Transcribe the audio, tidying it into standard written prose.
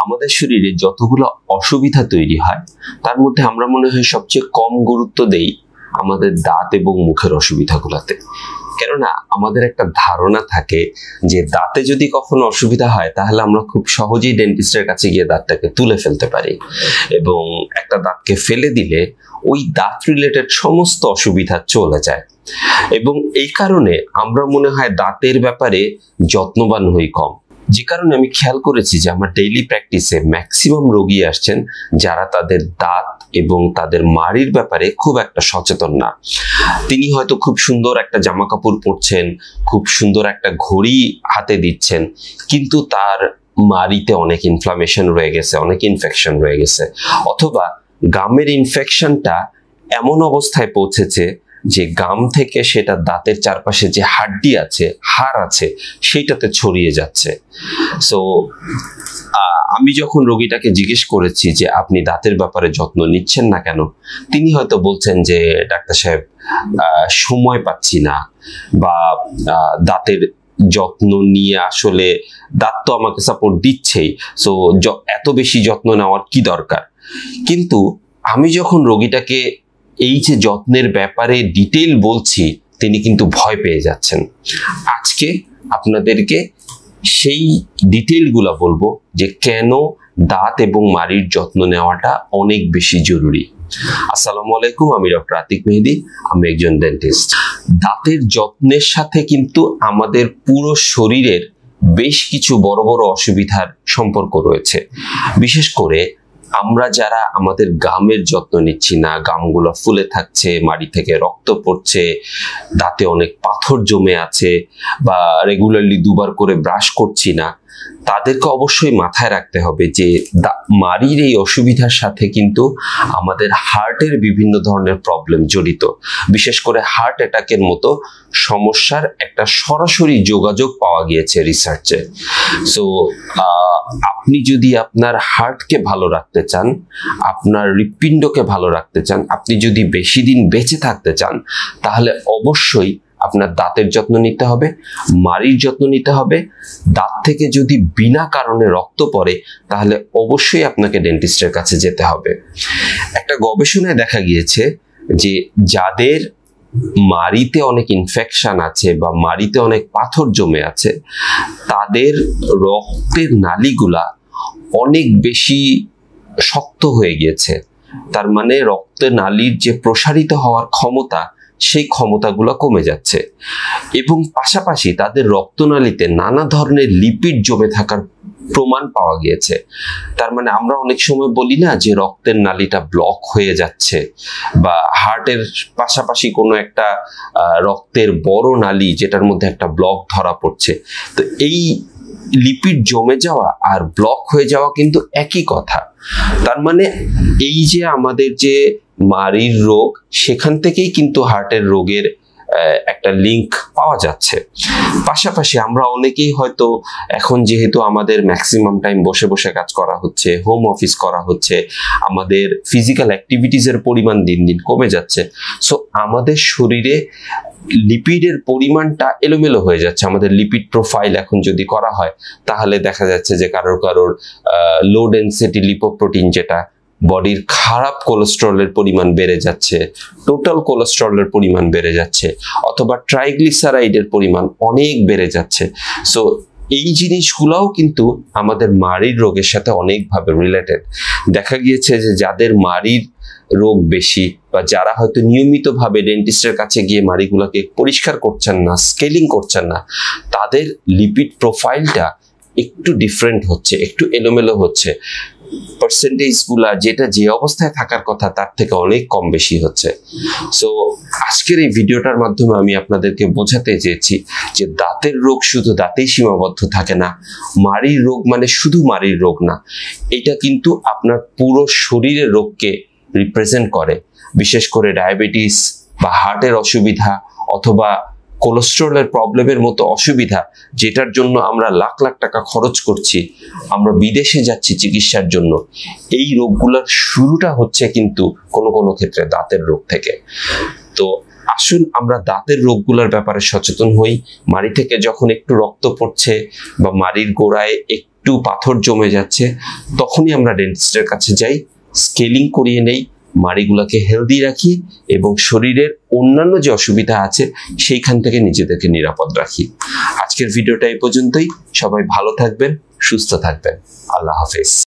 আমাদের শরীরে যতগুলো অসুবিধা তৈরি হয় তার মধ্যে আমরা মনে হয় সবচেয়ে কম গুরুত্ব দেই আমাদের দাঁত এবং মুখের অসুবিধাগুলোতে। কেননা আমাদের একটা ধারণা থাকে যে দাঁতে যদি কখনো অসুবিধা হয় তাহলে আমরা খুব সহজেই ডেন্টিস্টের কাছে গিয়ে দাঁতটাকে তুলে ফেলতে পারি, এবং একটা দাঁতকে ফেলে দিলে ওই দাঁত রিলেটেড সমস্ত অসুবিধা চলে যায়। এবং এই কারণে আমরা মনে হয় দাঁতের ব্যাপারে যত্নবান হই কম। যে কারণে আমি খেয়াল করেছি যে আমার ডেইলি প্র্যাকটিসে ম্যাক্সিমাম রোগী আসছেন যারা তাদের দাঁত এবং তাদের মাড়ির ব্যাপারে খুব একটা সচেতন না। তিনি হয়তো খুব সুন্দর একটা জামা কাপড় পরছেন, খুব সুন্দর একটা ঘড়ি হাতে দিচ্ছেন, কিন্তু তার মাড়িতে অনেক ইনফ্লামেশন রয়ে গেছে, অনেক ইনফেকশন রয়ে গেছে, অথবা গামের ইনফেকশনটা এমন অবস্থায় পৌঁছেছে যে গাম থেকে সেটা দাঁতের চারপাশে যে হাড্ডি আছে, হাড় আছে, সেইটাতে ছড়িয়ে যাচ্ছে। সো আমি যখন রোগীটাকে জিজ্ঞেস করেছি যে আপনি দাঁতের ব্যাপারে যত্ন নিচ্ছেন না কেন, তিনি হয়তো বলছেন যে ডাক্তার সাহেব সময় পাচ্ছি না, বা দাঁতের যত্ন নিয়ে আসলে দাঁত তো আমাকে সাপোর্ট দিচ্ছেই, সো এত বেশি যত্ন নেওয়ার কি দরকার। কিন্তু আমি যখন রোগীটাকে এই যে যত্নের ব্যাপারে ডিটেইল বলছি, তিনি কিন্তু ভয় পেয়ে যাচ্ছেন। আজকে আপনাদেরকে সেই ডিটেইলগুলো বলবো যে কেন দাঁত এবং মাড়ির যত্ন নেওয়াটা অনেক বেশি জরুরি। আসসালামু আলাইকুম, আমি ডক্টর আতিক মেহেদি, আমি একজন ডেন্টিস্ট। দাঁতের যত্নের সাথে কিন্তু আমাদের পুরো শরীরের বেশ কিছু বড় বড় অসুবিধার সম্পর্ক রয়েছে। বিশেষ করে আমরা যারা আমাদের গামের যত্ন নিচ্ছি না, গামগুলো ফুলে থাকছে, মাড়ি থেকে রক্ত পড়ছে, দাঁতে অনেক পাথর জমে আছে, বা রেগুলারলি দুবার করে ব্রাশ করছি না, তাদেরকে অবশ্যই মাথায় রাখতে হবে যে মাড়ির এই অসুবিধার সাথে কিন্তু আমাদের হার্টের বিভিন্ন ধরনের প্রবলেম জড়িত। বিশেষ করে হার্ট অ্যাটাকের মতো সমস্যার একটা সরাসরি যোগাযোগ পাওয়া গিয়েছে রিসার্চে। সো আপনি যদি আপনার হার্টকে ভালো রাখতে চান, আপনার হৃৎপিণ্ডকে ভালো রাখতে চান, আপনি যদি বেশি দিন বেঁচে থাকতে চান, তাহলে অবশ্যই আপনার দাঁতের যত্ন নিতে হবে, মাড়ির যত্ন নিতে হবে। দাঁত থেকে যদি বিনা কারণে রক্ত পড়ে তাহলে অবশ্যই আপনাকে ডেন্টিস্টের কাছে যেতে হবে। একটা গবেষণায় দেখা গিয়েছে যে যাদের মাড়িতে অনেক ইনফেকশন আছে বা মাড়িতে অনেক পাথর জমে আছে, তাদের রক্তের নালীগুলা অনেক বেশি শক্ত হয়ে গিয়েছে। তার মানে রক্তের নালীর যে প্রসারিত হওয়ার ক্ষমতা, সেই ক্ষমতাগুলো কমে যাচ্ছে, এবং পাশাপাশি তাদের রক্তনালীতে নানা ধরনের লিপিড জমে থাকার প্রমাণ পাওয়া গিয়েছে। তার মানে আমরা অনেক সময় বলি না যে রক্তের নালীটা ব্লক হয়ে যাচ্ছে, বা হার্টের পাশাপাশি কোনো একটা রক্তের বড় নালী যেটার মধ্যে একটা ব্লক ধরা পড়ছে। তো এই লিপিড জমে যাওয়া আর ব্লক হয়ে যাওয়া কিন্তু একই কথা। তার মানে এই যে আমাদের যে মাড়ির রোগ, সেখান থেকেই কিন্তু হার্টের রোগের একটা লিঙ্ক পাওয়া যাচ্ছে। পাশাপাশি আমরা অনেকেই হয়তো এখন, যেহেতু আমাদের ম্যাক্সিমাম টাইম বসে বসে কাজ করা হচ্ছে, হোম অফিস করা হচ্ছে, আমাদের ফিজিক্যাল অ্যাক্টিভিটিসের পরিমাণ দিন দিন কমে যাচ্ছে, সো আমাদের শরীরে লিপিডের পরিমাণটা এলোমেলো হয়ে যাচ্ছে। আমাদের লিপিড প্রোফাইল এখন যদি করা হয় তাহলে দেখা যাচ্ছে যে কারোর লো ডেনসিটি লিপোপ্রোটিন, যেটা বডির খারাপ কোলেস্টেরলের পরিমাণ বেড়ে যাচ্ছে, টোটাল কোলেস্টেরলের পরিমাণ বেড়ে যাচ্ছে, অথবা ট্রাইগ্লিসারাইডের পরিমাণ অনেক বেড়ে যাচ্ছে। সো এই জিনিসগুলোও কিন্তু আমাদের মাড়ির রোগের সাথে অনেকভাবে রিলেটেড। দেখা গিয়েছে যে যাদের মাড়ির রোগ বেশি, বা যারা হয়তো নিয়মিতভাবে ডেন্টিস্টের কাছে গিয়ে মাড়িগুলোকে পরিষ্কার করছেন না, স্কেলিং করছেন না, তাদের লিপিড প্রোফাইলটা একটু ডিফারেন্ট হচ্ছে, একটু এলোমেলো হচ্ছে। পার্সেন্টেজগুলা যেটা যে অবস্থায় থাকার কথা তার থেকে অনেক কম বেশি হচ্ছে। সো আজকের এই ভিডিওটার মাধ্যমে আমি আপনাদেরকে বোঝাতে চেয়েছি যে দাঁতের রোগ শুধু দাঁতেই সীমাবদ্ধ থাকে না, মাড়ির রোগ মানে শুধু মাড়ির রোগ না, এটা কিন্তু আপনার পুরো শরীরের রোগকে রিপ্রেজেন্ট করে। বিশেষ করে ডায়াবেটিস বা হার্টের অসুবিধা, অথবা কোলেস্টেরলের প্রবলেমের মতো অসুবিধা, যেটার জন্য আমরা লাখ লাখ টাকা খরচ করছি, আমরা বিদেশে যাচ্ছি চিকিৎসার জন্য, এই রোগগুলোর শুরুটা হচ্ছে কিন্তু কোনো কোনো ক্ষেত্রে দাঁতের রোগ থেকে। তো আসুন আমরা দাঁতের রোগগুলোর ব্যাপারে সচেতন হই। মাড়ি থেকে যখন একটু রক্ত পড়ছে বা মাড়ির গোড়ায় একটু একটু পাথর জমে যাচ্ছে, তখনই আমরা ডেন্টিস্টের কাছে যাই, স্কেলিং করিয়ে নেই, মাড়িগুলোকে হেলদি রাখি এবং শরীরের অন্যান্য যে অসুবিধা আছে সেইখান থেকে নিজেদেরকে নিরাপদ রাখি। আজকের ভিডিওটা এই পর্যন্তই। সবাই ভালো থাকবেন, সুস্থ থাকবেন। আল্লাহ হাফেজ।